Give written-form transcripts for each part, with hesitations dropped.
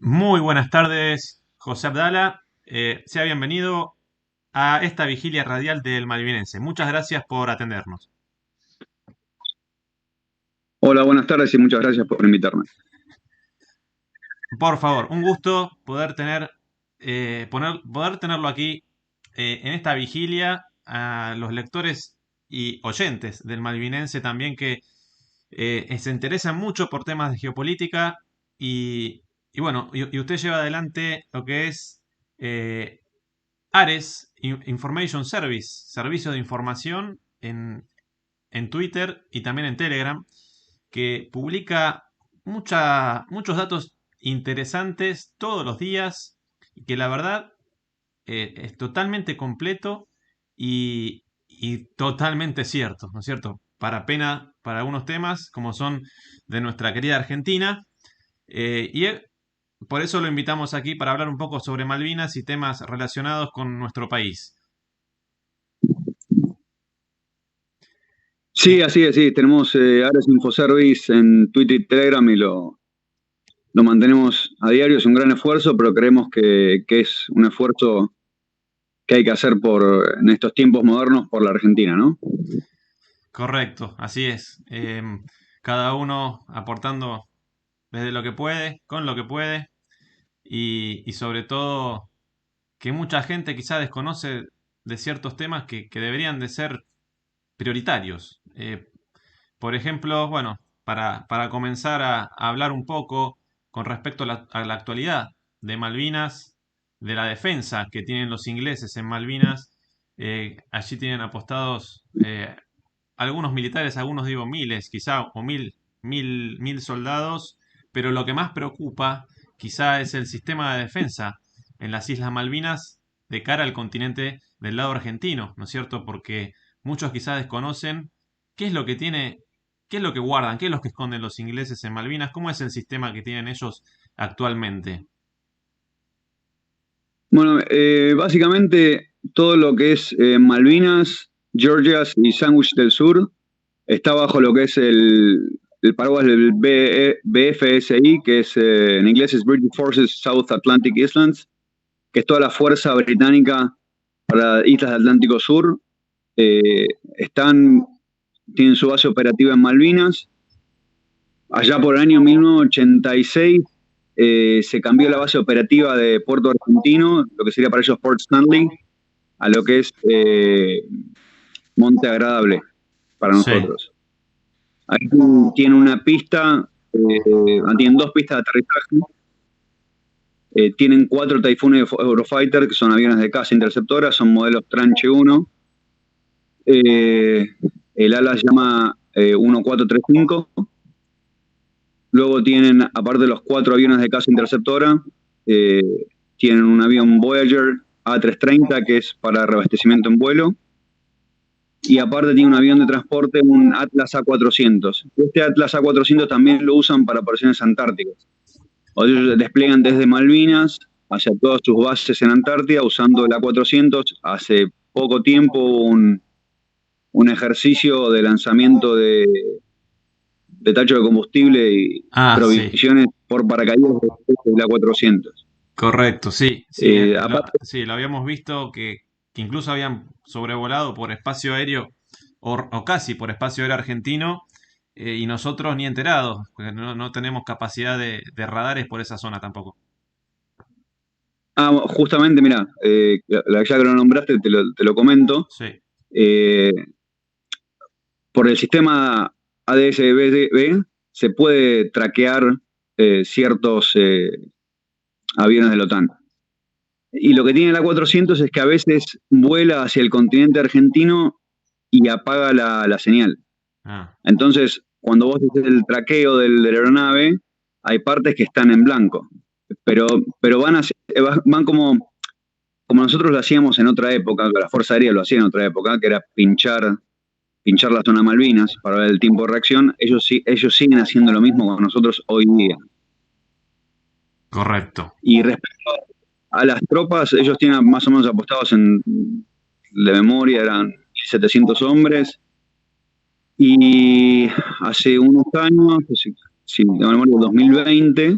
Muy buenas tardes, José Abdala. Sea bienvenido a esta vigilia radial del Malvinense. Muchas gracias por atendernos. Hola, buenas tardes y muchas gracias por invitarme. Por favor, un gusto poder poder tenerlo aquí en esta vigilia a los lectores y oyentes del Malvinense también que se interesan mucho por temas de geopolítica y bueno, y usted lleva adelante lo que es eh, Ares Information Service, servicio de información en Twitter y también en Telegram, que publica muchos datos interesantes todos los días y que la verdad es totalmente completo y totalmente cierto, ¿no es cierto? Para pena para algunos temas como son de nuestra querida Argentina. Por eso lo invitamos aquí para hablar un poco sobre Malvinas y temas relacionados con nuestro país. Sí, así es, sí, tenemos Ares Infoservice en Twitter y Telegram y lo mantenemos a diario. Es un gran esfuerzo, pero creemos que es un esfuerzo que hay que hacer en estos tiempos modernos por la Argentina, ¿no? Correcto, así es. Cada uno aportando desde lo que puede, con lo que puede, y sobre todo que mucha gente quizá desconoce de ciertos temas que deberían de ser prioritarios. Por ejemplo, bueno, para comenzar a hablar un poco con respecto a la actualidad de Malvinas, de la defensa que tienen los ingleses en Malvinas, allí tienen apostados algunos militares, algunos digo miles, quizá, o mil soldados, pero lo que más preocupa quizá es el sistema de defensa en las Islas Malvinas de cara al continente del lado argentino, ¿no es cierto? Porque muchos quizá desconocen qué es lo que tiene, qué es lo que guardan, qué es lo que esconden los ingleses en Malvinas, cómo es el sistema que tienen ellos actualmente. Bueno, básicamente todo lo que es Malvinas, Georgias y Sandwich del Sur está bajo lo que es el paraguas del BFSI, que es en inglés es British Forces South Atlantic Islands, que es toda la fuerza británica para Islas del Atlántico Sur. Eh, están, tienen su base operativa en Malvinas. Allá por el año 1986 se cambió la base operativa de Puerto Argentino, lo que sería para ellos Port Stanley, a lo que es Monte Agradable para Sí, nosotros. Ahí tiene una pista, tienen dos pistas de aterrizaje, tienen cuatro Typhoon Eurofighter, que son aviones de caza interceptora, son modelos Tranche 1. Eh, el ala se llama 1435. Luego tienen, aparte de los cuatro aviones de caza interceptora, eh, tienen un avión Voyager A330 que es para reabastecimiento en vuelo. Y aparte tiene un avión de transporte, un Atlas A400. Este Atlas A400 también lo usan para operaciones antárticas. O ellos despliegan desde Malvinas hacia todas sus bases en Antártida usando el A400. Hace poco tiempo un ejercicio de lanzamiento de tacho de combustible y ah, sí, provisiones por paracaídas de la 400. correcto, sí, sí, Aparte, sí, lo habíamos visto que incluso habían sobrevolado por espacio aéreo o casi por espacio aéreo argentino y nosotros ni enterados, porque no tenemos capacidad de radares por esa zona tampoco. justamente, mira, ya que lo nombraste, te lo comento. Sí, Eh, por el sistema ADS-B se puede traquear ciertos aviones de la OTAN. Y lo que tiene la 400 es que a veces vuela hacia el continente argentino y apaga la señal. ah, Entonces, cuando vos haces el traqueo de la aeronave, hay partes que están en blanco, pero, pero van como nosotros lo hacíamos en otra época, la Fuerza Aérea lo hacía en otra época, que era pinchar la zona Malvinas para ver el tiempo de reacción. Ellos siguen haciendo lo mismo con nosotros hoy día. correcto. Y respecto a las tropas, ellos tienen más o menos apostados de memoria, eran 1.700 hombres. Y hace unos años, si de memoria, 2020,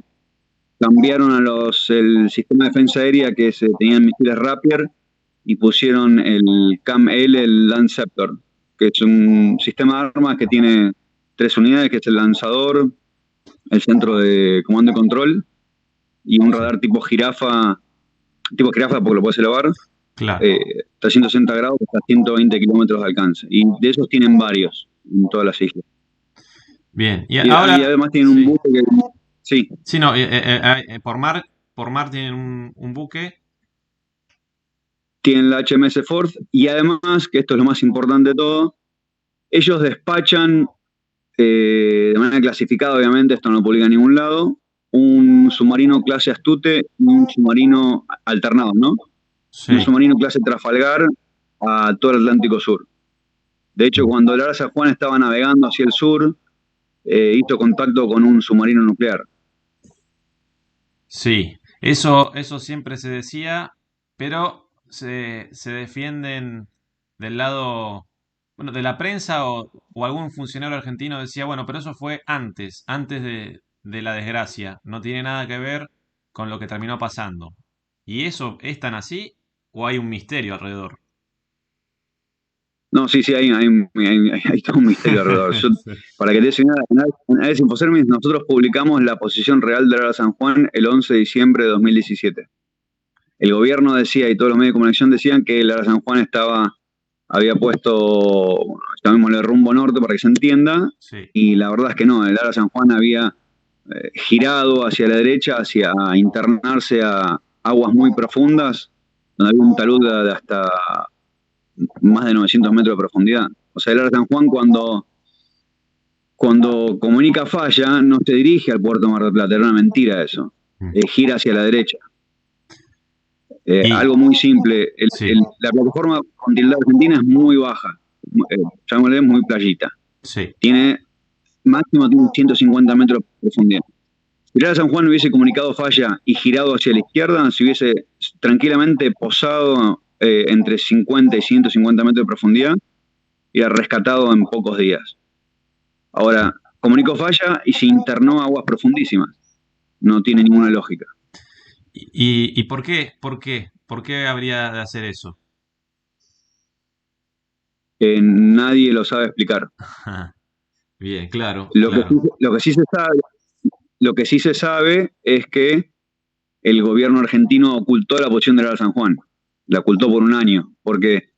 cambiaron el sistema de defensa aérea que tenían misiles Rapier y pusieron el CAM-L, el Lanceptor, que es un sistema de armas que tiene 3 unidades, que es el lanzador, el centro de comando y control y un radar tipo jirafa porque lo puedes elevar, Claro. 360 grados hasta 120 kilómetros de alcance. Y de esos tienen varios en todas las islas. Bien. Y Y ahora, además tienen un buque que... Sí, sí, no, por mar tienen un buque. tienen la HMS Force y además, que esto es lo más importante de todo, ellos despachan de manera clasificada, obviamente, esto no lo publica en ningún lado, un submarino clase Astute y un submarino alternado, ¿no? Un Sí. submarino clase Trafalgar a todo el Atlántico Sur. De hecho, cuando el Ara San Juan estaba navegando hacia el sur, hizo contacto con un submarino nuclear. Sí, eso siempre se decía, pero se defienden del lado, bueno, de la prensa o algún funcionario argentino decía, bueno, pero eso fue antes de la desgracia, no tiene nada que ver con lo que terminó pasando. ¿Y eso es tan así o hay un misterio alrededor? No, sí, hay todo un misterio alrededor. Para que te des una idea, en Ares Infoservice nosotros publicamos la posición real del Ara San Juan el 11 de diciembre de 2017. El gobierno decía y todos los medios de comunicación decían que el Ara San Juan había puesto, llamémosle rumbo norte para que se entienda, Sí. y la verdad es que no, el Ara San Juan había girado hacia la derecha, hacia internarse a aguas muy profundas, donde había un talud de hasta más de 900 metros de profundidad. O sea, el Ara San Juan cuando comunica falla, no se dirige al puerto de Mar del Plata, era una mentira eso. Gira hacia la derecha. Y Algo muy simple, sí, la plataforma continental argentina es muy baja, llamémosle muy playita. sí. Máximo tiene 150 metros de profundidad. Si el Ara San Juan hubiese comunicado falla y girado hacia la izquierda, se hubiese tranquilamente posado entre 50 y 150 metros de profundidad y era rescatado en pocos días. Ahora, comunicó falla y se internó a aguas profundísimas. No tiene ninguna lógica. ¿Y por qué? ¿Por qué? ¿Por qué habría de hacer eso? Nadie lo sabe explicar. Bien, claro, Lo que, claro. lo que sí se sabe, lo que sí se sabe es que el gobierno argentino ocultó la posición del Ara San Juan. La ocultó por un año, porque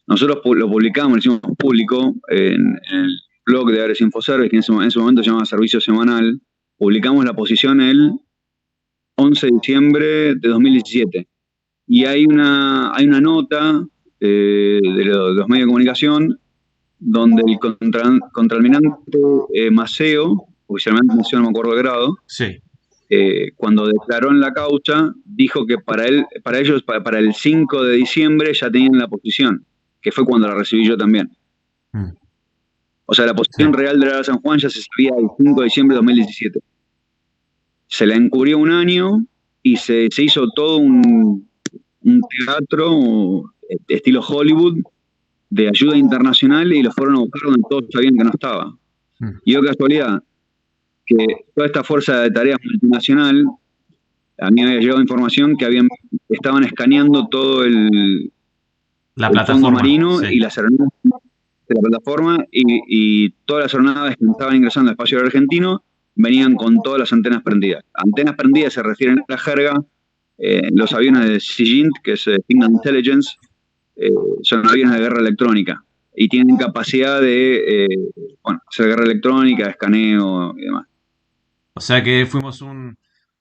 nosotros lo publicamos, lo hicimos público en el blog de Ares Infoservice, que en ese momento se llamaba Servicio Semanal. Publicamos la posición el 11 de diciembre de 2017. Y hay una nota de los medios de comunicación donde el contraalmirante Maceo, oficialmente Maceo no me acuerdo el grado, Sí. cuando declaró en la causa, dijo que para ellos, para el 5 de diciembre ya tenían la posición, que fue cuando la recibí yo también. Mm, O sea, la sí. posición real de la San Juan ya se sabía el 5 de diciembre de 2017. Se la encubrió un año y se hizo todo un teatro estilo Hollywood de ayuda internacional y lo fueron a buscar donde todos sabían que no estaba. Mm. Y yo casualidad, que toda esta fuerza de tareas multinacional, a mí me había llegado información que estaban escaneando todo La el fondo plataforma, marino sí. y las aeronaves de la plataforma y todas las aeronaves que estaban ingresando al espacio aéreo argentino venían con todas las antenas prendidas. Antenas prendidas se refieren a la jerga, los aviones de SIGINT, que es Signal Intelligence, son aviones de guerra electrónica y tienen capacidad de hacer guerra electrónica, escaneo y demás. O sea que fuimos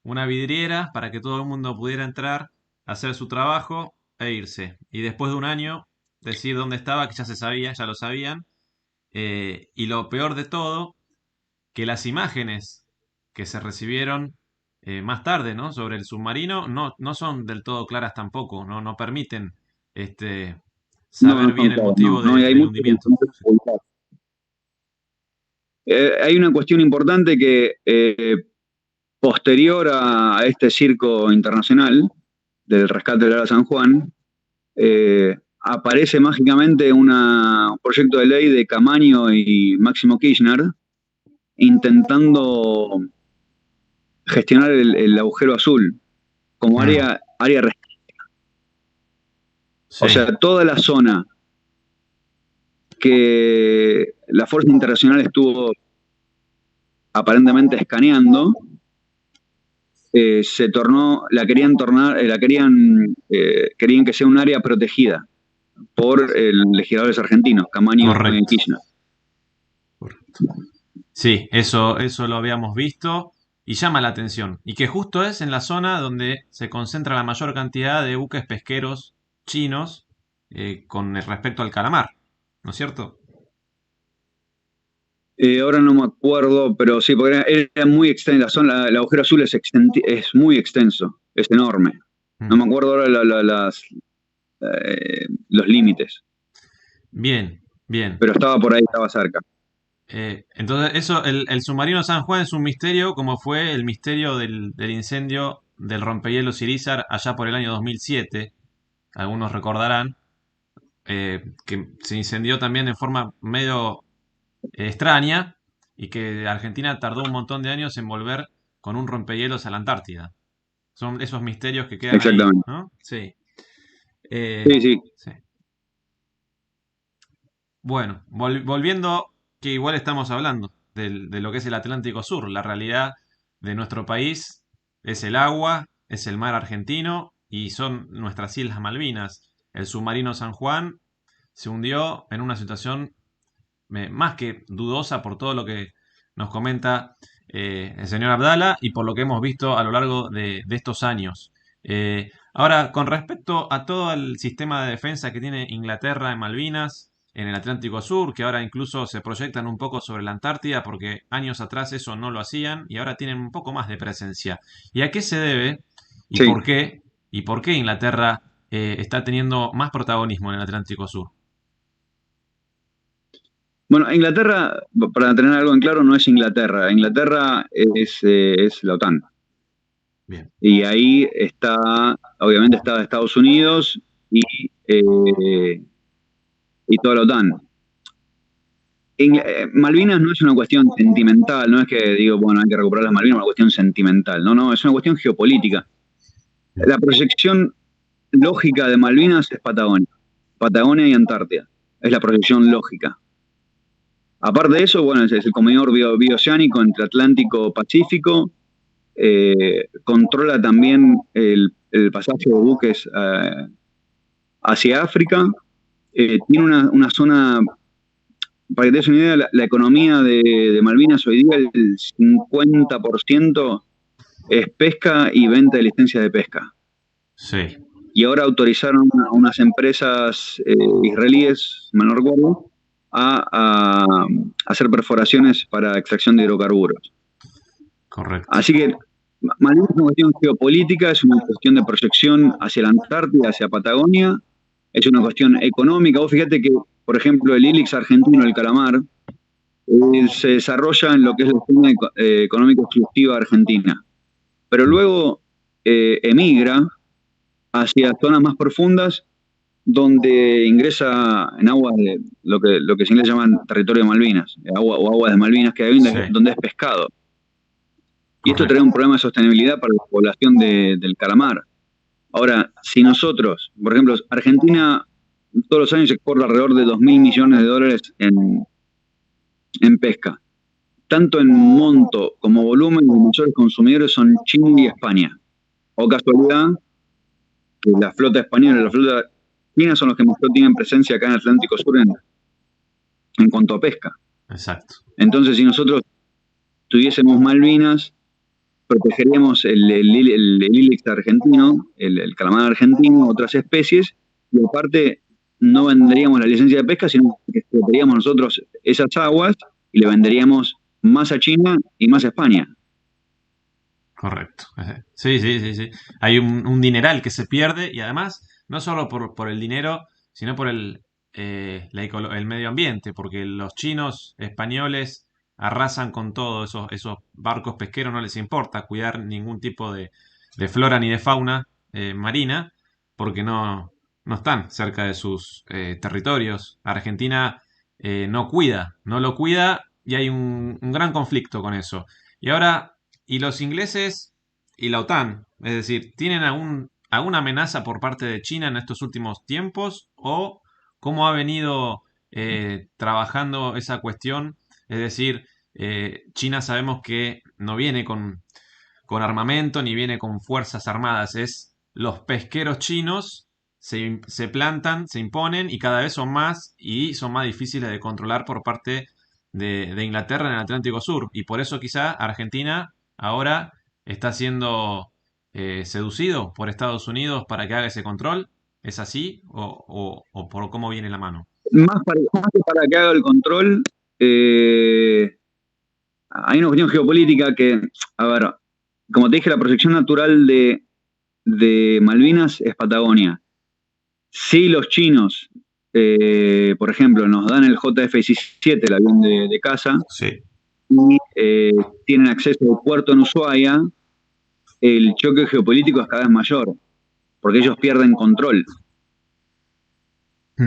una vidriera para que todo el mundo pudiera entrar, hacer su trabajo e irse. Y después de un año decir dónde estaba, que ya se sabía, ya lo sabían. Y lo peor de todo, que las imágenes que se recibieron más tarde, ¿no? Sobre el submarino no son del todo claras tampoco, no permiten este, No, saber no bien son el todas, no, motivo no, y hay del muchos hundimiento. hay una cuestión importante que posterior a este circo internacional del rescate del Ara San Juan, aparece mágicamente un proyecto de ley de Camaño y Máximo Kirchner intentando gestionar el agujero azul como Mm, área o sí, sea, toda la zona que la Fuerza Internacional estuvo aparentemente escaneando, se tornó, querían que sea un área protegida por legisladores argentinos, Camaño y correcto. Kirchner. Correcto. Sí, eso lo habíamos visto y llama la atención. Y que justo es en la zona donde se concentra la mayor cantidad de buques pesqueros chinos con respecto al calamar, ¿no es cierto? Ahora no me acuerdo, pero sí, porque era muy extensa. El agujero azul es muy extenso, es enorme. No Mm. me acuerdo ahora los límites, Bien, bien. pero estaba por ahí, estaba cerca. Entonces, eso, el submarino San Juan es un misterio, como fue el misterio del incendio del rompehielos Irizar allá por el año 2007. Algunos recordarán que se incendió también de forma medio extraña y que Argentina tardó un montón de años en volver con un rompehielos a la Antártida. Son esos misterios que quedan ahí, Exactamente. ¿no? Sí. Eh, Sí, sí. sí. Bueno, volviendo, que igual estamos hablando de lo que es el Atlántico Sur. La realidad de nuestro país es el agua, es el mar argentino y son nuestras Islas Malvinas. El submarino San Juan se hundió en una situación más que dudosa por todo lo que nos comenta el señor Abdala y por lo que hemos visto a lo largo de estos años. Ahora, con respecto a todo el sistema de defensa que tiene Inglaterra en Malvinas, en el Atlántico Sur, que ahora incluso se proyectan un poco sobre la Antártida, porque años atrás eso no lo hacían y ahora tienen un poco más de presencia. ¿Y a qué se debe y Sí. por qué? ¿Y por qué Inglaterra está teniendo más protagonismo en el Atlántico Sur? Bueno, Inglaterra, para tener algo en claro, no es Inglaterra. Inglaterra es la OTAN. Bien, Y ahí obviamente está Estados Unidos y, eh, y toda la OTAN. Malvinas no es una cuestión sentimental, no es que digo, bueno, hay que recuperar las Malvinas, es una cuestión sentimental. No, no, es una cuestión geopolítica. bien, La proyección lógica de Malvinas es Patagonia. Patagonia y Antártida. Es la proyección lógica. Aparte de eso, bueno, es el comedor bioceánico entre Atlántico y Pacífico. Controla también el pasaje de buques hacia África. Tiene una zona, para que te des una idea, la economía de Malvinas hoy día, el 50% es pesca y venta de licencias de pesca. sí, Y ahora autorizaron a unas empresas israelíes, si mal no recuerdo, a hacer perforaciones para extracción de hidrocarburos. correcto. Así que Malvinas es una cuestión geopolítica, es una cuestión de proyección hacia la Antártida, hacia Patagonia, es una cuestión económica. Vos fíjate que, por ejemplo, el ILIX argentino, el calamar, se desarrolla en lo que es la zona económica exclusiva argentina, pero Mm. luego emigra hacia zonas más profundas donde ingresa en aguas de lo que en inglés llaman territorio de Malvinas, o aguas de Malvinas, que hay Sí, donde es pescado. Y esto trae correcto. un problema de sostenibilidad para la población del calamar. Ahora, si nosotros, por ejemplo, Argentina todos los años exporta alrededor de 2.000 millones de dólares en pesca. Tanto en monto como volumen, los mayores consumidores son Chile y España. O casualidad, que la flota española y la flota china son los que mejor tienen presencia acá en el Atlántico Sur en cuanto a pesca. Exacto. Entonces, si nosotros tuviésemos Malvinas, protegeríamos el ílex argentino, el calamar argentino, otras especies, y aparte no venderíamos la licencia de pesca, sino que explotaríamos nosotros esas aguas y le venderíamos más a China y más a España. Correcto. Sí, sí, sí, sí. Hay un dineral que se pierde y además no solo por el dinero, sino por el medio ambiente, porque los chinos, españoles arrasan con todo, esos barcos pesqueros no les importa cuidar ningún tipo de flora ni de fauna marina, porque no están cerca de sus territorios. Argentina no cuida, no lo cuida y hay un gran conflicto con eso. Y ahora y los ingleses y la OTAN, es decir, ¿tienen alguna amenaza por parte de China en estos últimos tiempos? ¿O cómo ha venido trabajando esa cuestión? Es decir, China sabemos que no viene con armamento ni viene con fuerzas armadas, es los pesqueros chinos se plantan, se imponen y cada vez son más y son más difíciles de controlar por parte de Inglaterra en el Atlántico Sur. Y por eso quizá Argentina ahora está siendo seducido por Estados Unidos para que haga ese control. ¿Es así? ¿O por cómo viene la mano? Más que para que haga el control, eh, hay una cuestión geopolítica que, a ver, como te dije, la proyección natural de Malvinas es Patagonia. Si los chinos, por ejemplo, nos dan el JF-17, el avión de caza, Sí. y tienen acceso al puerto en Ushuaia, el choque geopolítico es cada vez mayor, porque ellos pierden control.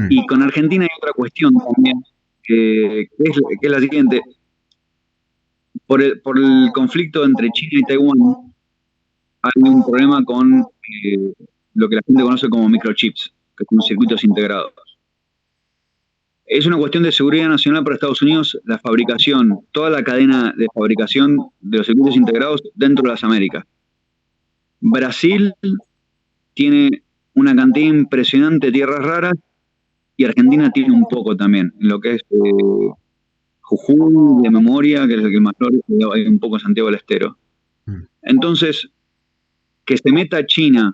Y con Argentina hay otra cuestión también, que es la siguiente. Por el conflicto entre China y Taiwán, hay un problema con lo que la gente conoce como microchips, que son circuitos integrados. Es una cuestión de seguridad nacional para Estados Unidos la fabricación, toda la cadena de fabricación de los circuitos integrados dentro de las Américas. Brasil tiene una cantidad impresionante de tierras raras y Argentina tiene un poco también, en lo que es Jujuy, de memoria, que es el que más hay un poco Santiago del Estero. Entonces, que se meta China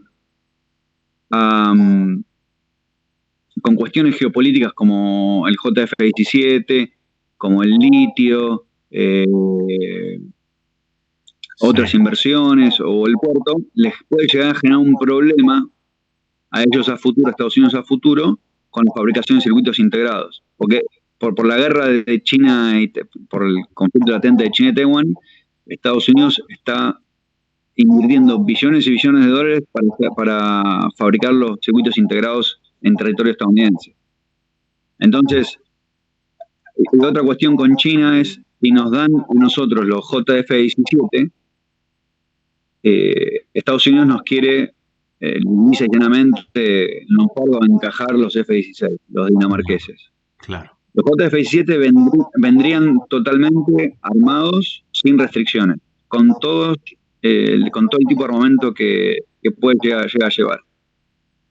con cuestiones geopolíticas como el JF-17, como el litio, otras inversiones o el puerto, les puede llegar a generar un problema a ellos a futuro, a Estados Unidos a futuro, con la fabricación de circuitos integrados. Porque por la guerra de China y por el conflicto latente de China y Taiwán, Estados Unidos está invirtiendo billones y billones de dólares para fabricar los circuitos integrados en territorio estadounidense. Entonces, la otra cuestión con China es, si nos dan a nosotros los JF-17, Estados Unidos nos quiere, lisa y llanamente, no puedo encajar los F-16, los dinamarqueses. Claro. Los JF-17 vendrían totalmente armados, sin restricciones, con todo el tipo de armamento que puede llegar a llevar.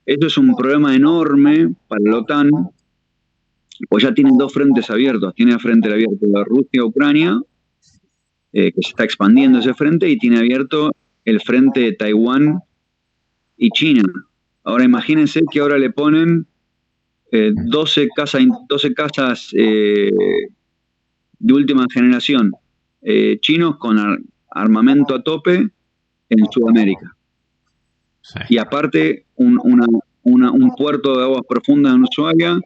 Esto es un problema enorme para la OTAN, pues ya tienen dos frentes abiertos. Tiene el frente abierto de Rusia-Ucrania, que se está expandiendo ese frente, y tiene abierto el frente de Taiwán y China. Ahora imagínense que ahora le ponen 12 casas de última generación chinos con armamento a tope en Sudamérica. Sí. Y aparte un puerto de aguas profundas en Ushuaia,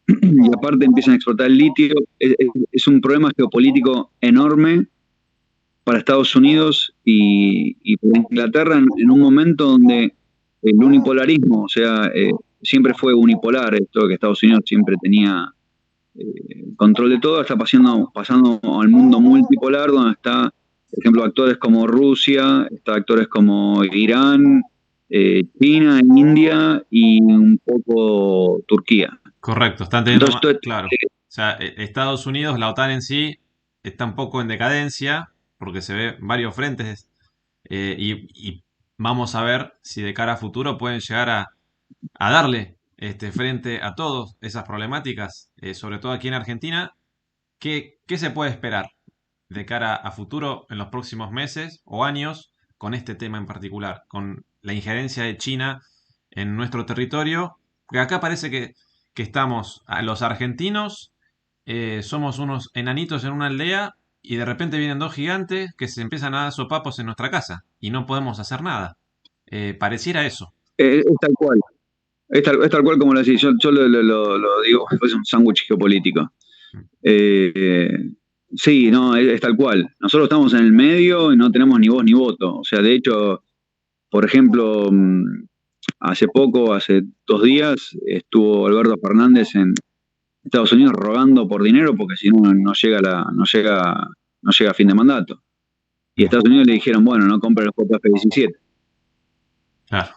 y aparte empiezan a explotar el litio. Es un problema geopolítico enorme para Estados Unidos y para Inglaterra en un momento donde el unipolarismo, o sea, siempre fue unipolar, esto que Estados Unidos siempre tenía control de todo, está pasando al mundo multipolar, donde está, por ejemplo, actores como Rusia, está actores como Irán, China, India y un poco Turquía. Correcto, están teniendo claro. O sea, Estados Unidos, la OTAN en sí, está un poco en decadencia, porque se ve varios frentes, y vamos a ver si de cara a futuro pueden llegar a darle frente a todas esas problemáticas, sobre todo aquí en Argentina. ¿Qué se puede esperar de cara a futuro en los próximos meses o años con este tema en particular, con la injerencia de China en nuestro territorio? Porque acá parece que estamos, los argentinos, somos unos enanitos en una aldea y de repente vienen dos gigantes que se empiezan a dar sopapos en nuestra casa y no podemos hacer nada. Pareciera eso. Es tal cual. Es tal cual como lo decís. Yo lo digo, es un sándwich geopolítico. Sí, no, es tal cual. Nosotros estamos en el medio y no tenemos ni voz ni voto. O sea, de hecho, por ejemplo, hace 2 días, estuvo Alberto Fernández en Estados Unidos rogando por dinero porque si no llega a fin de mandato. Y Estados Unidos le dijeron, bueno, no compre los JF-17. Claro.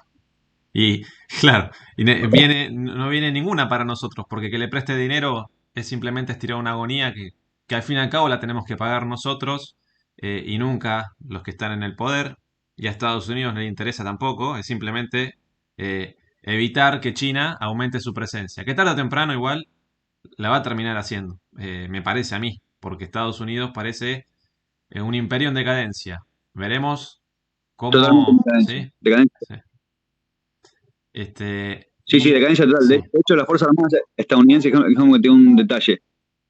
Y claro, no viene ninguna para nosotros, porque que le preste dinero es simplemente estirar una agonía que al fin y al cabo la tenemos que pagar nosotros y nunca los que están en el poder. Y a Estados Unidos no le interesa tampoco, es simplemente evitar que China aumente su presencia, que tarde o temprano igual la va a terminar haciendo, me parece a mí, porque Estados Unidos parece un imperio en decadencia. Veremos Totalmente cómo, decadencia. ¿sí? Decadencia. Sí. Este, Sí, sí, y decadencia total. De sí, hecho, las Fuerzas Armadas estadounidenses, déjame que tenga un detalle.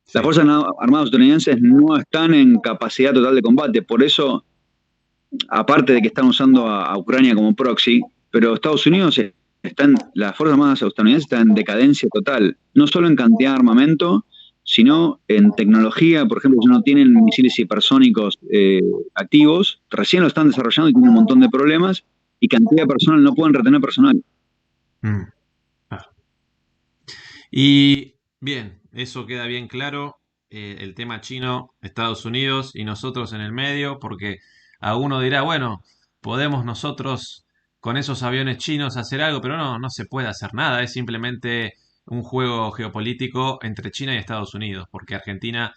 Las sí. Fuerzas Armadas estadounidenses no están en capacidad total de combate. Por eso, aparte de que están usando a Ucrania como proxy, pero Estados Unidos las Fuerzas Armadas estadounidenses están en decadencia total. No solo en cantidad de armamento, sino en tecnología. Por ejemplo, no tienen misiles hipersónicos activos, recién lo están desarrollando y tienen un montón de problemas. Y cantidad de personal, no pueden retener personal. Mm, claro. Y bien, eso queda bien claro. El tema chino, Estados Unidos y nosotros en el medio, porque a uno dirá, bueno, podemos nosotros con esos aviones chinos hacer algo, pero no, no se puede hacer nada. Es simplemente un juego geopolítico entre China y Estados Unidos, porque Argentina,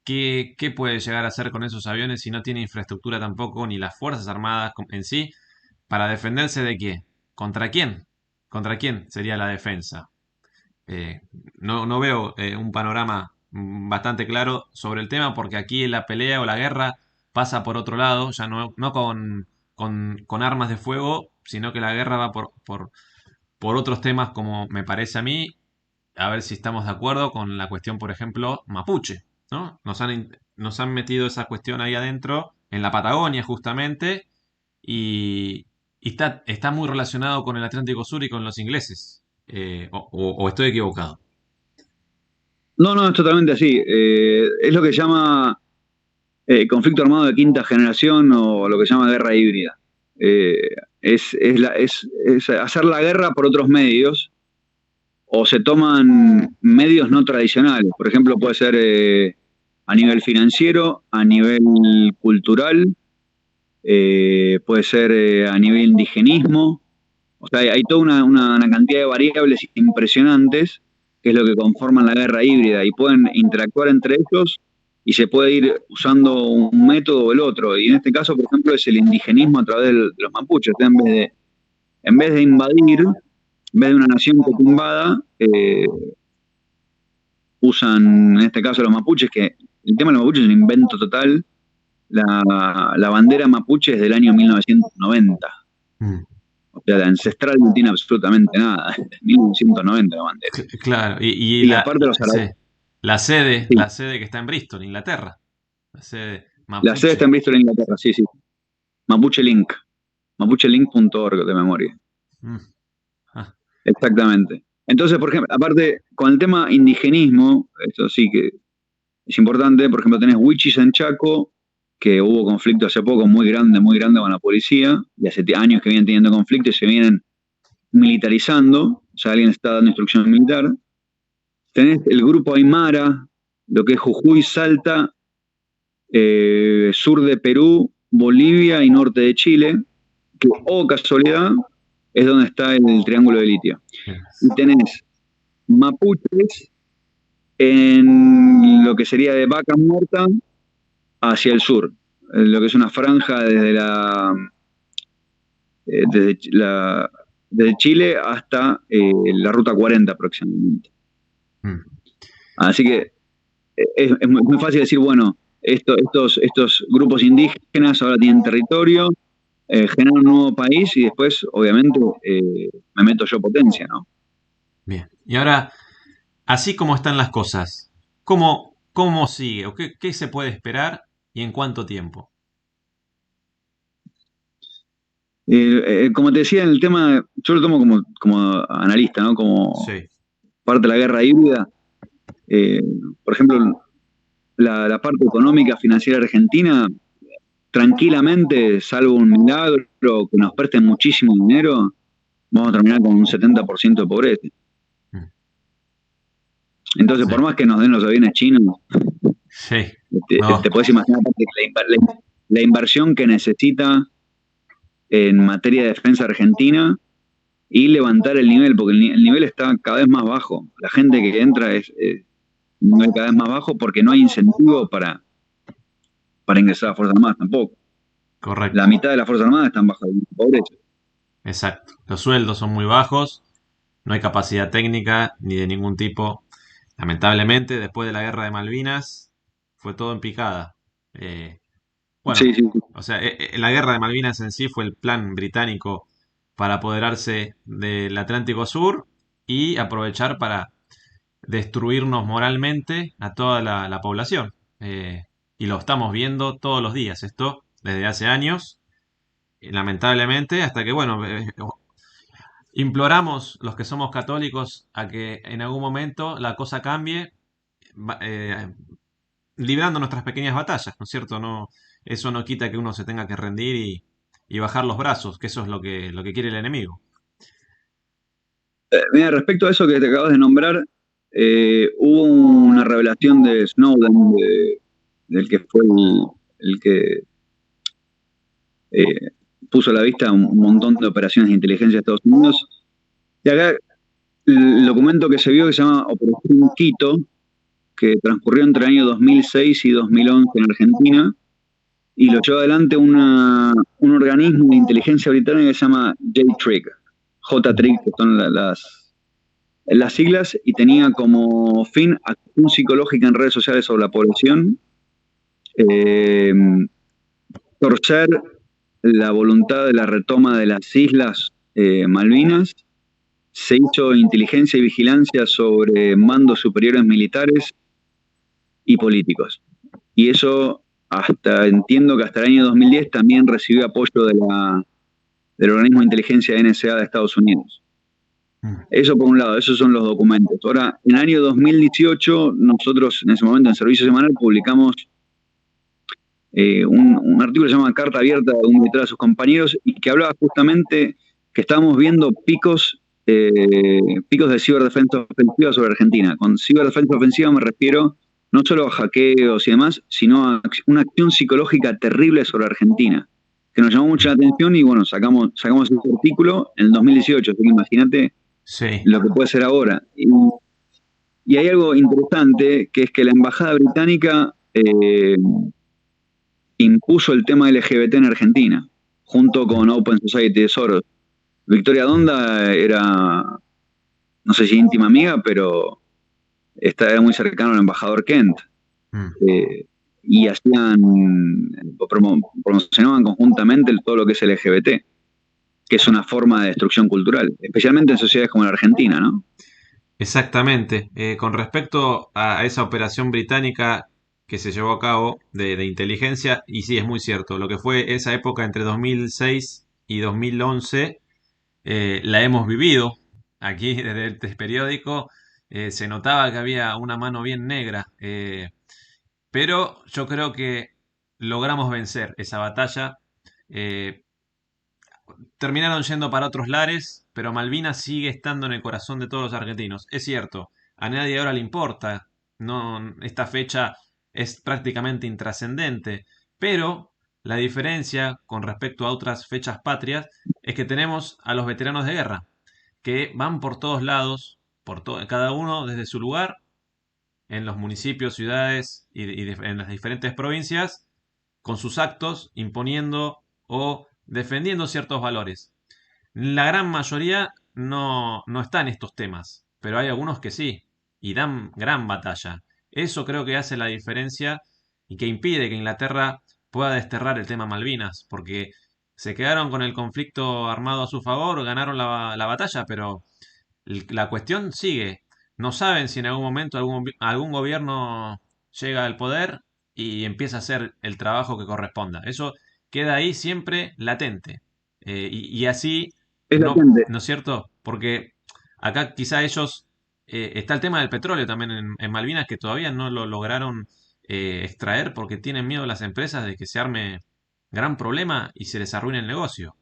¿qué puede llegar a hacer con esos aviones si no tiene infraestructura tampoco, ni las Fuerzas Armadas en sí, para defenderse de qué? ¿Contra quién? ¿Contra quién sería la defensa? Eh, no veo un panorama bastante claro sobre el tema porque aquí la pelea o la guerra pasa por otro lado, ya no con armas de fuego, sino que la guerra va por otros temas como me parece a mí, a ver si estamos de acuerdo con la cuestión, por ejemplo, mapuche, ¿no? Nos han metido esa cuestión ahí adentro, en la Patagonia justamente, y está muy relacionado con el Atlántico Sur y con los ingleses. O estoy equivocado. No, no, es totalmente así. Es lo que se llama conflicto armado de quinta generación o lo que se llama guerra híbrida. Es hacer la guerra por otros medios o se toman medios no tradicionales. Por ejemplo, puede ser a nivel financiero, a nivel cultural, puede ser a nivel indigenismo. O sea, hay toda una cantidad de variables impresionantes que es lo que conforman la guerra híbrida y pueden interactuar entre ellos y se puede ir usando un método o el otro. Y en este caso, por ejemplo, es el indigenismo a través de los mapuches. O sea, en vez de invadir, en vez de una nación que te invada, usan en este caso los mapuches, que el tema de los mapuches es un invento total. La bandera mapuche es del año 1990. Mm. O sea, la ancestral no tiene absolutamente nada. Es 1990 la bandera. Claro, y Y aparte los sí, árabes. la Sí, sede que está en Bristol, Inglaterra, la sede la sede está mapuche. en Bristol, Inglaterra. Sí, sí. Mapuche Link. Mapuchelink.org de memoria. Mm. Ah, Exactamente. Entonces, por ejemplo, aparte, con el tema indigenismo, esto sí que es importante, por ejemplo, tenés Wichis en Chaco, que hubo conflicto hace poco muy grande con la policía, y hace años que vienen teniendo conflicto y se vienen militarizando, o sea, alguien está dando instrucción militar. Tenés el grupo Aymara, lo que es Jujuy, Salta, sur de Perú, Bolivia y norte de Chile, que, oh casualidad, es donde está el Triángulo de Litio. bien. Y tenés mapuches en lo que sería de Vaca Muerta hacia el sur, lo que es una franja desde Chile hasta la Ruta 40 aproximadamente. Mm. Así que es muy fácil decir, bueno, estos grupos indígenas ahora tienen territorio, generan un nuevo país y después, obviamente, me meto yo potencia, ¿no? Bien. Y ahora, así como están las cosas, ¿cómo sigue? ¿O qué se puede esperar y en cuánto tiempo? Como te decía, en el tema, yo lo tomo como analista, ¿no? Como Sí. parte de la guerra híbrida. Eh, por ejemplo, la parte económica financiera argentina, tranquilamente, salvo un milagro, que nos presten muchísimo dinero, vamos a terminar con un 70% de pobreza. Mm. Entonces, Sí. por más que nos den los aviones chinos, Sí. te No. puedes imaginar aparte, que la inversión que necesita en materia de defensa argentina y levantar el nivel, porque el nivel está cada vez más bajo. La gente que entra es un nivel cada vez más bajo porque no hay incentivo para ingresar a las Fuerzas Armadas tampoco. La Correcto, mitad de las Fuerzas Armadas están bajo la pobreza. exacto. Los sueldos son muy bajos, no hay capacidad técnica ni de ningún tipo. Lamentablemente, después de la guerra de Malvinas, fue todo en picada. Eh, bueno, Sí, sí, sí. o sea, la guerra de Malvinas en sí fue el plan británico para apoderarse del Atlántico Sur y aprovechar para destruirnos moralmente a toda la población. Y lo estamos viendo todos los días, esto desde hace años, lamentablemente, hasta que, bueno, imploramos los que somos católicos a que en algún momento la cosa cambie, va- eh, librando nuestras pequeñas batallas, ¿no es cierto? No, eso no quita que uno se tenga que rendir y bajar los brazos, que eso es lo que quiere el enemigo. Mira, respecto a eso que te acabas de nombrar, hubo una revelación de Snowden, del que fue el que eh, puso a la vista un montón de operaciones de inteligencia de Estados Unidos. Y acá el documento que se vio que se llama Operación Quito, que transcurrió entre el año 2006 y 2011 en Argentina, y lo llevó adelante un organismo de inteligencia británica que se llama J-Trig, J-Trig, que son las siglas, y tenía como fin acción psicológica en redes sociales sobre la población, eh, torcer la voluntad de la retoma de las islas Malvinas. Se hizo inteligencia y vigilancia sobre mandos superiores militares y políticos. Y eso entiendo que hasta el año 2010 también recibió apoyo del organismo de inteligencia NSA de Estados Unidos. Mm. Eso por un lado, esos son los documentos. Ahora, en el año 2018, nosotros en ese momento en Servicio Semanal publicamos un artículo que se llama Carta Abierta de un militar a sus compañeros y que hablaba justamente que estábamos viendo picos de ciberdefensa ofensiva sobre Argentina. Con ciberdefensa ofensiva me refiero no solo a hackeos y demás, sino a una acción psicológica terrible sobre Argentina, que nos llamó mucho la atención y bueno, sacamos ese artículo en el 2018, así que imagínate Sí. lo que puede ser ahora. Y hay algo interesante, que es que la Embajada Británica impuso el tema LGBT en Argentina, junto Mm, con Open Society de Soros. Victoria mm, Donda era, no sé si íntima amiga, pero era muy cercano al embajador Kent. mm. eh, y promocionaban conjuntamente todo lo que es LGBT, que es una forma de destrucción cultural, especialmente en sociedades como la Argentina, ¿no? Exactamente. Con respecto a esa operación británica que se llevó a cabo de inteligencia, y sí, es muy cierto, lo que fue esa época entre 2006 y 2011, la hemos vivido. Aquí desde el periódico se notaba que había una mano bien negra, pero yo creo que logramos vencer esa batalla. Eh, Terminaron yendo para otros lares, pero Malvinas sigue estando en el corazón de todos los argentinos. Es cierto, a nadie ahora le importa, no, esta fecha es prácticamente intrascendente, pero la diferencia con respecto a otras fechas patrias es que tenemos a los veteranos de guerra, que van por todos lados, cada uno desde su lugar, en los municipios, ciudades en las diferentes provincias, con sus actos imponiendo o defendiendo ciertos valores. La gran mayoría no está en estos temas, pero hay algunos que sí, y dan gran batalla. Eso creo que hace la diferencia y que impide que Inglaterra pueda desterrar el tema Malvinas, porque se quedaron con el conflicto armado a su favor, ganaron la batalla, pero la cuestión sigue. No saben si en algún momento algún gobierno llega al poder y empieza a hacer el trabajo que corresponda. Eso queda ahí siempre latente. Y así, Es no, latente. ¿no es cierto? Porque acá quizá ellos... está el tema del petróleo también en Malvinas que todavía no lo lograron extraer porque tienen miedo las empresas de que se arme gran problema y se les arruine el negocio.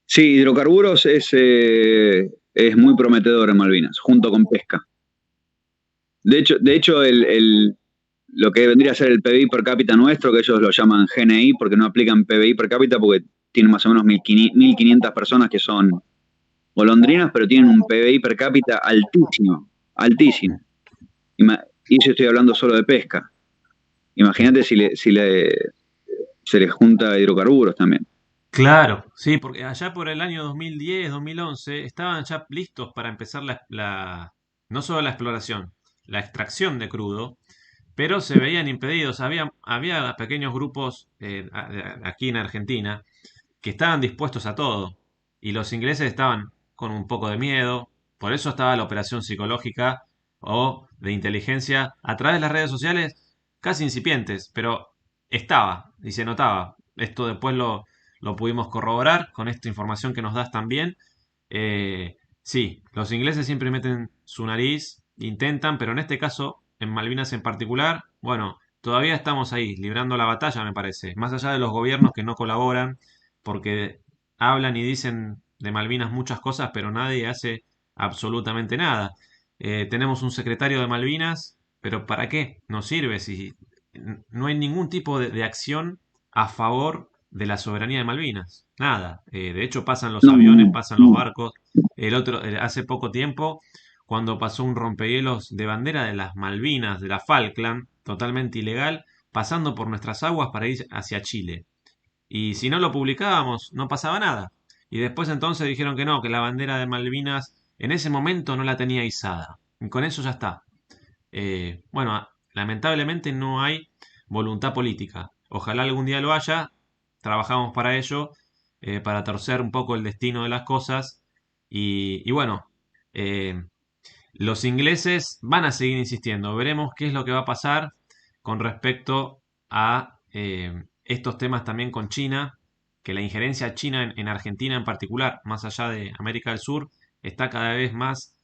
Sí, hidrocarburos es muy prometedor en Malvinas, junto con pesca. De hecho lo que vendría a ser el PBI per cápita nuestro, que ellos lo llaman GNI, porque no aplican PBI per cápita, porque tienen más o menos 1.500 personas que son golondrinas, pero tienen un PBI per cápita altísimo, altísimo. Y yo estoy hablando solo de pesca. Imagínate se les junta hidrocarburos también. Claro, sí, porque allá por el año 2010, 2011 estaban ya listos para empezar no solo la exploración, la extracción de crudo, pero se veían impedidos. Había pequeños grupos aquí en Argentina que estaban dispuestos a todo y los ingleses estaban con un poco de miedo. Por eso estaba la operación psicológica o de inteligencia a través de las redes sociales, casi incipientes, pero estaba y se notaba. Esto después lo pudimos corroborar con esta información que nos das también. Sí, los ingleses siempre meten su nariz, intentan, pero en este caso, en Malvinas en particular, bueno, todavía estamos ahí, librando la batalla, me parece. Más allá de los gobiernos que no colaboran, porque hablan y dicen de Malvinas muchas cosas, pero nadie hace absolutamente nada. Tenemos un secretario de Malvinas, pero ¿para qué? No sirve si no hay ningún tipo de acción a favor de la soberanía de Malvinas. Nada. De hecho, pasan los No, aviones, pasan los no. barcos. Hace poco tiempo, cuando pasó un rompehielos de bandera de las Malvinas, de la Falkland, totalmente ilegal, pasando por nuestras aguas para ir hacia Chile. Y si no lo publicábamos, no pasaba nada. Y después entonces dijeron que no, que la bandera de Malvinas en ese momento no la tenía izada. Y con eso ya está. Bueno, lamentablemente no hay voluntad política. Ojalá algún día lo haya. Trabajamos para ello, para torcer un poco el destino de las cosas. Y bueno, eh, los ingleses van a seguir insistiendo. Veremos qué es lo que va a pasar con respecto a estos temas también con China, que la injerencia china en Argentina en particular, más allá de América del Sur, está cada vez más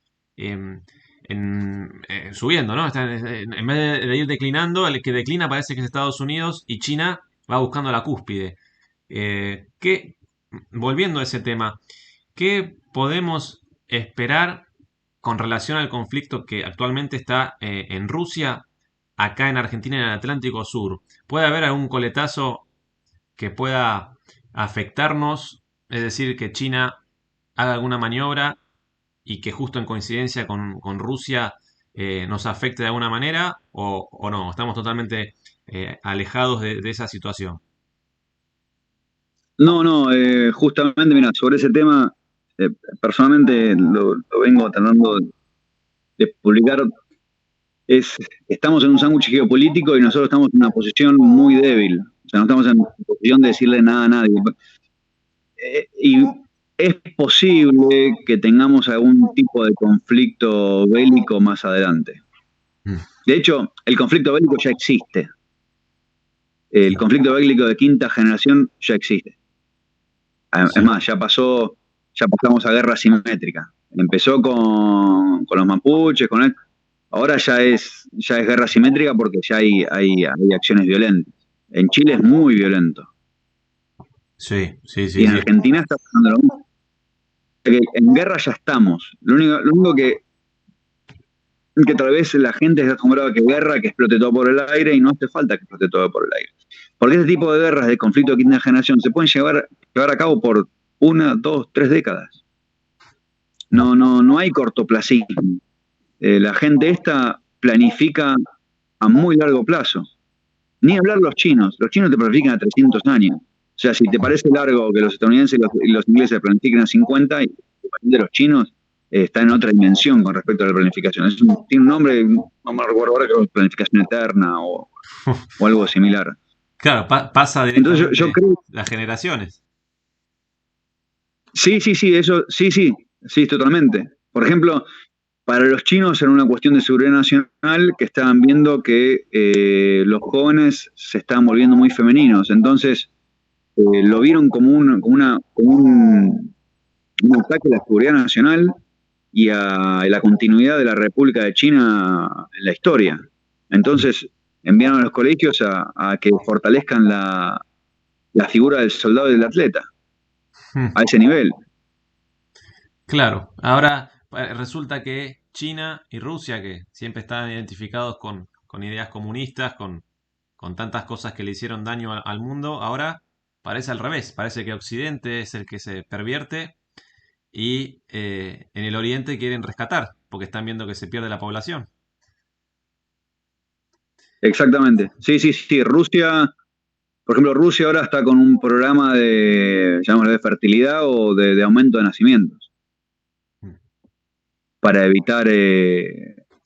subiendo, ¿no? En vez de ir declinando, el que declina parece que es Estados Unidos y China va buscando la cúspide. Volviendo a ese tema, ¿qué podemos esperar con relación al conflicto que actualmente está en Rusia, acá en Argentina, en el Atlántico Sur? ¿Puede haber algún coletazo que pueda afectarnos? Es decir, que China haga alguna maniobra y que justo en coincidencia con Rusia nos afecte de alguna manera, o no, estamos totalmente alejados de esa situación. No, no, justamente, mira, sobre ese tema, eh, personalmente lo vengo tratando de publicar. Es, estamos en un sándwich geopolítico y nosotros estamos en una posición muy débil. O sea, no estamos en posición de decirle nada a nadie. Y es posible que tengamos algún tipo de conflicto bélico más adelante. Mm, De hecho, el conflicto bélico ya existe. El claro. conflicto bélico de quinta generación ya existe. Es Sí. más, ya pasamos a guerra simétrica. Empezó con los mapuches, ahora ya es guerra simétrica porque ya hay acciones violentas. En Chile es muy violento. Sí, sí, Y sí, en sí. Argentina está pasando lo mismo. Que en guerra ya estamos. Lo único que tal vez la gente está acostumbrada a que guerra, que explote todo por el aire, y no hace falta que explote todo por el aire. Porque este tipo de guerras de conflicto de quinta generación se pueden llevar a cabo por 1, 2, 3 décadas. Mm, No hay cortoplacismo. La gente esta planifica a muy largo plazo. Ni hablar los chinos te planifican a 300 años. O sea, si te parece largo que los estadounidenses y los ingleses planifiquen a 50, y de los chinos está en otra dimensión con respecto a la planificación. Tiene un nombre, no me recuerdo ahora, creo que es planificación eterna o algo similar. claro, pasa Entonces yo directamente creo, las generaciones. sí, eso, sí, totalmente. Por ejemplo, para los chinos era una cuestión de seguridad nacional que estaban viendo que los jóvenes se estaban volviendo muy femeninos. Entonces, lo vieron como un ataque a la seguridad nacional y a la continuidad de la República de China en la historia. Mm, Entonces, enviaron a los colegios a que fortalezcan la figura del soldado y del atleta mm. a ese nivel. Claro, ahora resulta que China y Rusia, que siempre estaban identificados con ideas comunistas, con tantas cosas que le hicieron daño al mundo, ahora parece al revés, parece que Occidente es el que se pervierte y en el Oriente quieren rescatar, porque están viendo que se pierde la población. Exactamente. Sí, sí, sí. Rusia, por ejemplo, Rusia ahora está con un programa llamémoslo, de fertilidad o de aumento de nacimientos Mm. para evitar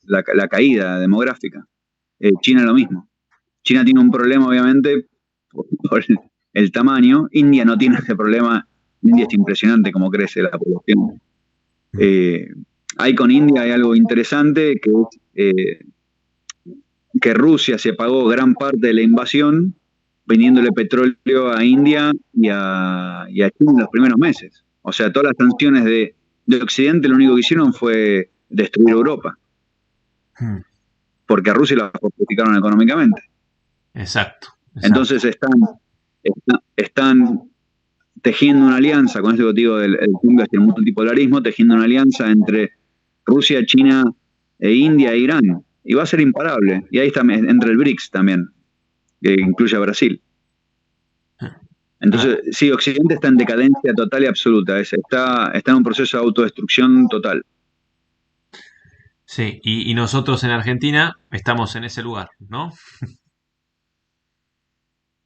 la caída demográfica. China lo mismo. China tiene un problema, obviamente, por el tamaño. India no tiene ese problema. India es impresionante cómo crece la población. Mm. Eh, Hay con India hay algo interesante que es que Rusia se pagó gran parte de la invasión vendiéndole petróleo a India y a China en los primeros meses. O sea, todas las sanciones de Occidente lo único que hicieron fue destruir Europa, Mm. porque a Rusia la justificaron económicamente. Exacto, exacto. Entonces están tejiendo una alianza, con esto que digo del punto del multipolarismo, tejiendo una alianza entre Rusia, China, India e Irán. Y va a ser imparable. Y ahí está, entre el BRICS también, que incluye a Brasil. Ah, Entonces, sí, Occidente está en decadencia total y absoluta. Está en un proceso de autodestrucción total. sí, y nosotros en Argentina estamos en ese lugar, ¿no?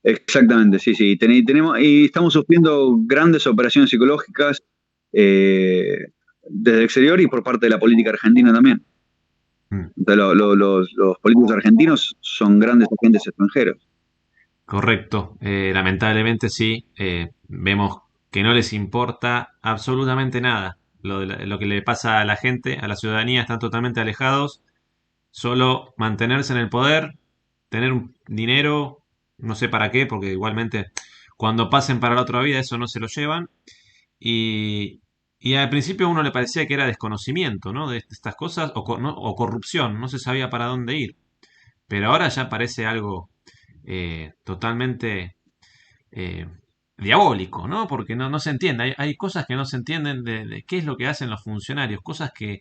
Exactamente, sí, sí. Y estamos sufriendo grandes operaciones psicológicas desde el exterior y por parte de la política argentina también. Mm. Entonces, los políticos argentinos son grandes agentes extranjeros. Correcto. Lamentablemente sí, vemos que no les importa absolutamente nada. Lo que le pasa a la gente, a la ciudadanía, están totalmente alejados. Solo mantenerse en el poder, tener un dinero, no sé para qué, porque igualmente cuando pasen para la otra vida eso no se lo llevan. Y, y al principio a uno le parecía que era desconocimiento, ¿no? De estas cosas o corrupción, no se sabía para dónde ir. Pero ahora ya parece algo totalmente eh, diabólico, ¿no? Porque no se entiende. Hay cosas que no se entienden de qué es lo que hacen los funcionarios, cosas que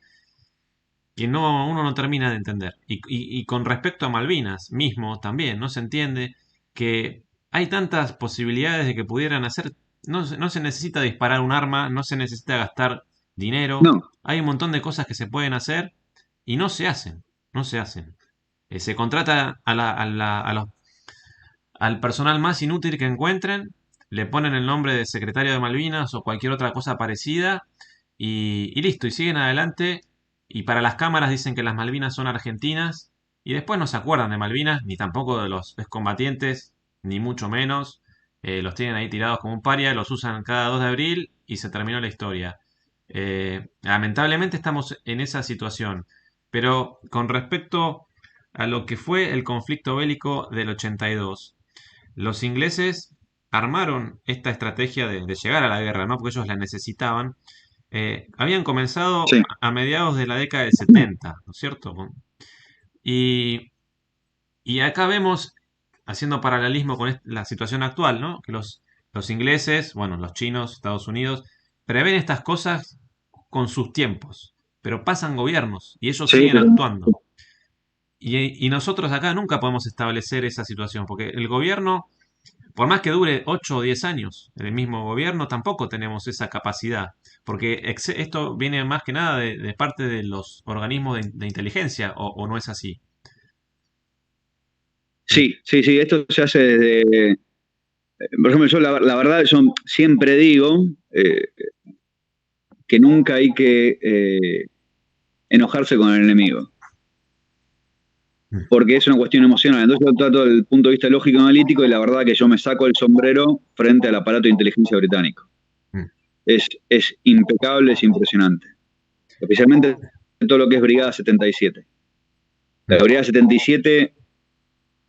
no, uno no termina de entender. Y con respecto a Malvinas mismo también, no se entiende que hay tantas posibilidades de que pudieran hacer. No se necesita disparar un arma, no se necesita gastar dinero. No, Hay un montón de cosas que se pueden hacer y no se hacen. No se hacen. Se contrata al personal más inútil que encuentren, le ponen el nombre de secretario de Malvinas o cualquier otra cosa parecida y listo, y siguen adelante. Y para las cámaras dicen que las Malvinas son argentinas y después no se acuerdan de Malvinas, ni tampoco de los excombatientes, ni mucho menos. Los tienen ahí tirados como un paria, los usan cada 2 de abril y se terminó la historia. Lamentablemente estamos en esa situación. Pero con respecto a lo que fue el conflicto bélico del 82, los ingleses armaron esta estrategia de llegar a la guerra, ¿no? Porque ellos la necesitaban. Habían comenzado sí, a mediados de la década del 70, ¿no es cierto? Y, y acá vemos, haciendo paralelismo con la situación actual, ¿no? Que los ingleses, bueno, los chinos, Estados Unidos, prevén estas cosas con sus tiempos, pero pasan gobiernos y ellos sí, siguen pero actuando. Y nosotros acá nunca podemos establecer esa situación, porque el gobierno, por más que dure 8 o 10 años el mismo gobierno, tampoco tenemos esa capacidad, porque esto viene más que nada de parte de los organismos de inteligencia, o no es así. Mm. sí, sí, sí, esto se hace desde. Por ejemplo, yo la verdad, yo siempre digo que nunca hay que enojarse con el enemigo, Mm. porque es una cuestión emocional. Entonces yo trato desde el punto de vista lógico analítico y la verdad que yo me saco el sombrero frente al aparato de inteligencia británico. Mm. Es impecable, es impresionante. Especialmente todo lo que es Brigada 77. La Mm. Brigada 77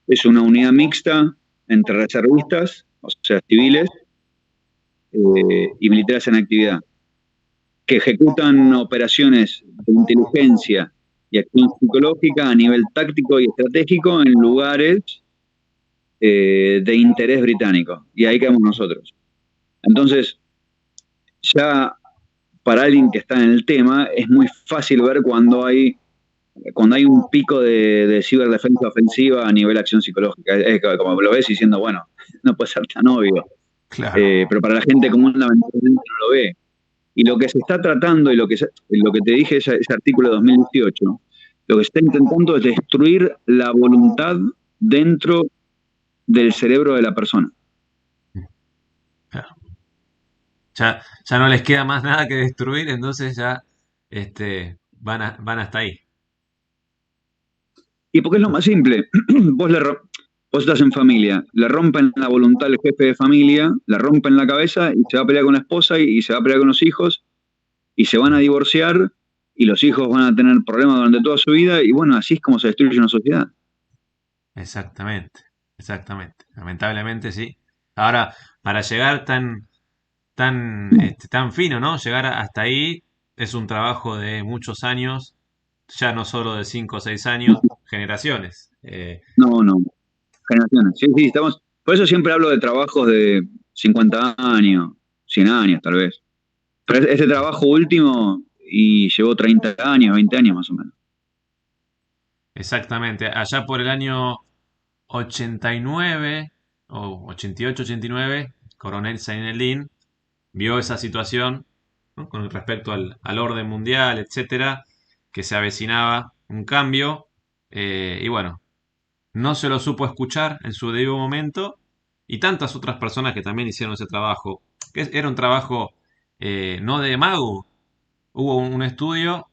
es una unidad mixta entre reservistas, o sea, civiles, y militares en actividad, que ejecutan operaciones de inteligencia y acción psicológica a nivel táctico y estratégico en lugares de interés británico. Y ahí quedamos nosotros. Entonces, ya para alguien que está en el tema, es muy fácil ver cuando hay cuando hay un pico de ciberdefensa ofensiva a nivel acción psicológica. Es como lo ves diciendo, bueno, no puede ser tan obvio. Claro. Pero para la gente común lamentablemente no lo ve. Y lo que se está tratando, y lo que te dije, ese artículo de 2018, lo que se está intentando es destruir la voluntad dentro del cerebro de la persona. Claro. Ya no les queda más nada que destruir, entonces ya van hasta ahí. Y porque es lo más simple, vos, vos estás en familia, le rompen la voluntad al jefe de familia, le rompen la cabeza y se va a pelear con la esposa y se va a pelear con los hijos y se van a divorciar y los hijos van a tener problemas durante toda su vida y bueno, así es como se destruye una sociedad. Exactamente, exactamente. Lamentablemente sí. Ahora, para llegar tan fino, ¿no? Llegar hasta ahí es un trabajo de muchos años, ya no solo de 5 o 6 años, generaciones. No, no, generaciones. Sí, sí, estamos. Por eso siempre hablo de trabajos de 50 años, 100 años tal vez. Pero este trabajo último y llevó 30 años, 20 años más o menos. Exactamente. Allá por el año 89 o 88, 89, Coronel Zainelin vio esa situación, ¿no? Con respecto al orden mundial, etcétera, que se avecinaba un cambio, y bueno, no se lo supo escuchar en su debido momento, y tantas otras personas que también hicieron ese trabajo, que era un trabajo no de mago. Hubo un estudio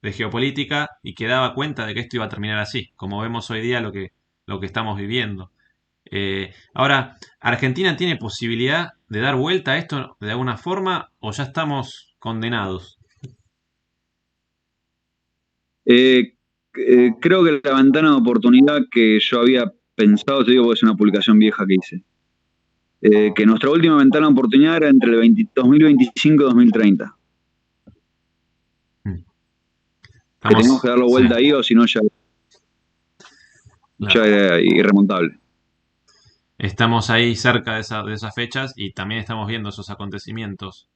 de geopolítica y que daba cuenta de que esto iba a terminar así, como vemos hoy día lo que estamos viviendo. Ahora, ¿Argentina tiene posibilidad de dar vuelta a esto de alguna forma o ya estamos condenados? Eh, Creo que la ventana de oportunidad que yo había pensado, te digo porque es una publicación vieja que hice, que nuestra última ventana de oportunidad era entre el 2025 y 2030, Mm. que tenemos Estamos, que darlo sí, vuelta ahí o si no ya claro. era irremontable. Estamos ahí cerca de esas fechas y también estamos viendo esos acontecimientos.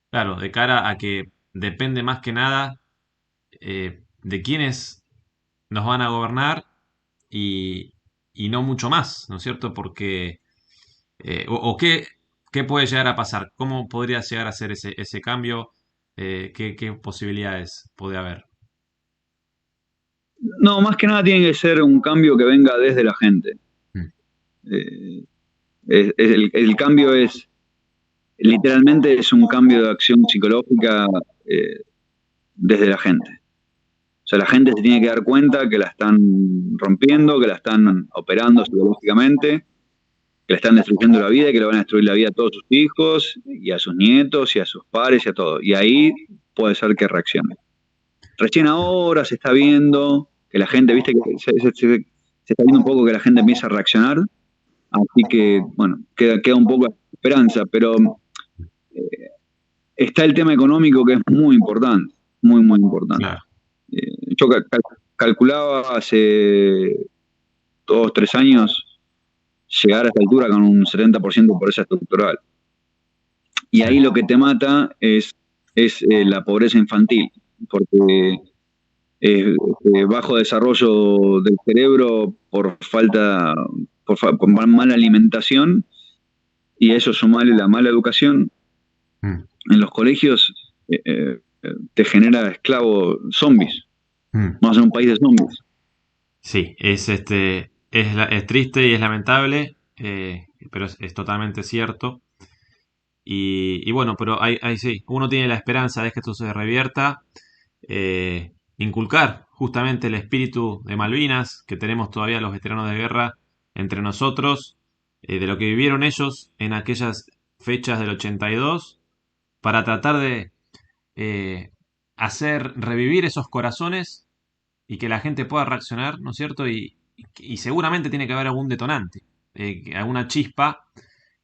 Claro, de cara a que depende más que nada de quiénes nos van a gobernar y, y no mucho más, ¿no es cierto? Porque, o qué puede llegar a pasar, cómo podría llegar a ser ese cambio, qué posibilidades puede haber. No, más que nada tiene que ser un cambio que venga desde la gente. Mm. Eh, el cambio es, literalmente es un cambio de acción psicológica eh, desde la gente. O sea, la gente se tiene que dar cuenta que la están rompiendo, que la están operando psicológicamente, que le están destruyendo la vida y que le van a destruir la vida a todos sus hijos y a sus nietos y a sus padres y a todo. Y ahí puede ser que reaccione. Recién ahora se está viendo que la gente, viste, que se está viendo un poco que la gente empieza a reaccionar, así que, bueno, queda un poco de esperanza, pero está el tema económico que es muy importante, muy, muy importante. Claro. Yo calculaba hace 2, 3 años llegar a esta altura con un 70% de pobreza estructural. Y Sí. ahí lo que te mata es la pobreza infantil, porque bajo desarrollo del cerebro por falta, por mala alimentación, y eso sumarle la mala educación Mm, en los colegios, te genera esclavos zombies. mm. Vamos a ser un país de zombies. Sí, es triste y es lamentable, pero es totalmente cierto. Y bueno, pero ahí sí, uno tiene la esperanza de que esto se revierta, inculcar justamente el espíritu de Malvinas que tenemos todavía los veteranos de guerra entre nosotros, de lo que vivieron ellos en aquellas fechas del 82, para tratar de eh, hacer revivir esos corazones y que la gente pueda reaccionar, ¿no es cierto? Y seguramente tiene que haber algún detonante, alguna chispa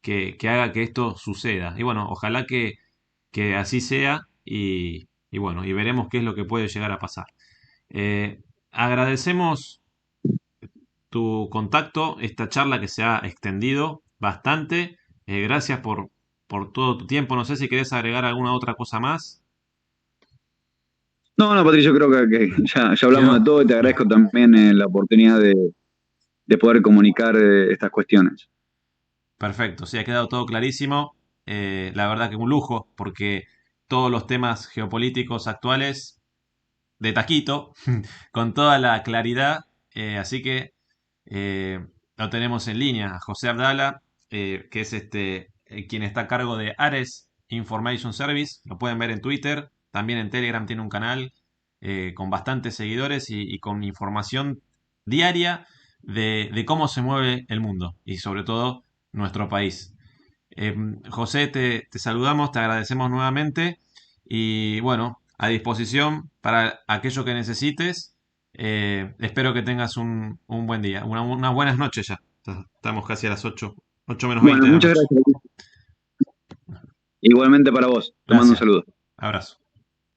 que haga que esto suceda. Y bueno, ojalá que así sea y bueno, y veremos qué es lo que puede llegar a pasar. Agradecemos tu contacto, esta charla que se ha extendido bastante. Gracias por todo tu tiempo. No sé si querés agregar alguna otra cosa más. No, no, Patricio, creo que ya hablamos de ¿Quedó? todo y te agradezco también la oportunidad de poder comunicar estas cuestiones. Perfecto, sí, ha quedado todo clarísimo. La verdad que un lujo, porque todos los temas geopolíticos actuales de taquito, con toda la claridad. Así que lo tenemos en línea a José Abdala, que es quien está a cargo de Ares Information Service. Lo pueden ver en Twitter, también en Telegram tiene un canal con bastantes seguidores y con información diaria de cómo se mueve el mundo y sobre todo nuestro país. José, te saludamos, te agradecemos nuevamente y bueno, a disposición para aquello que necesites. Espero que tengas un buen día, unas buenas noches ya. Estamos casi a las 8 menos Bueno, 20 de la muchas noche. gracias. Igualmente para vos. Te mando un Gracias. saludo. Abrazo.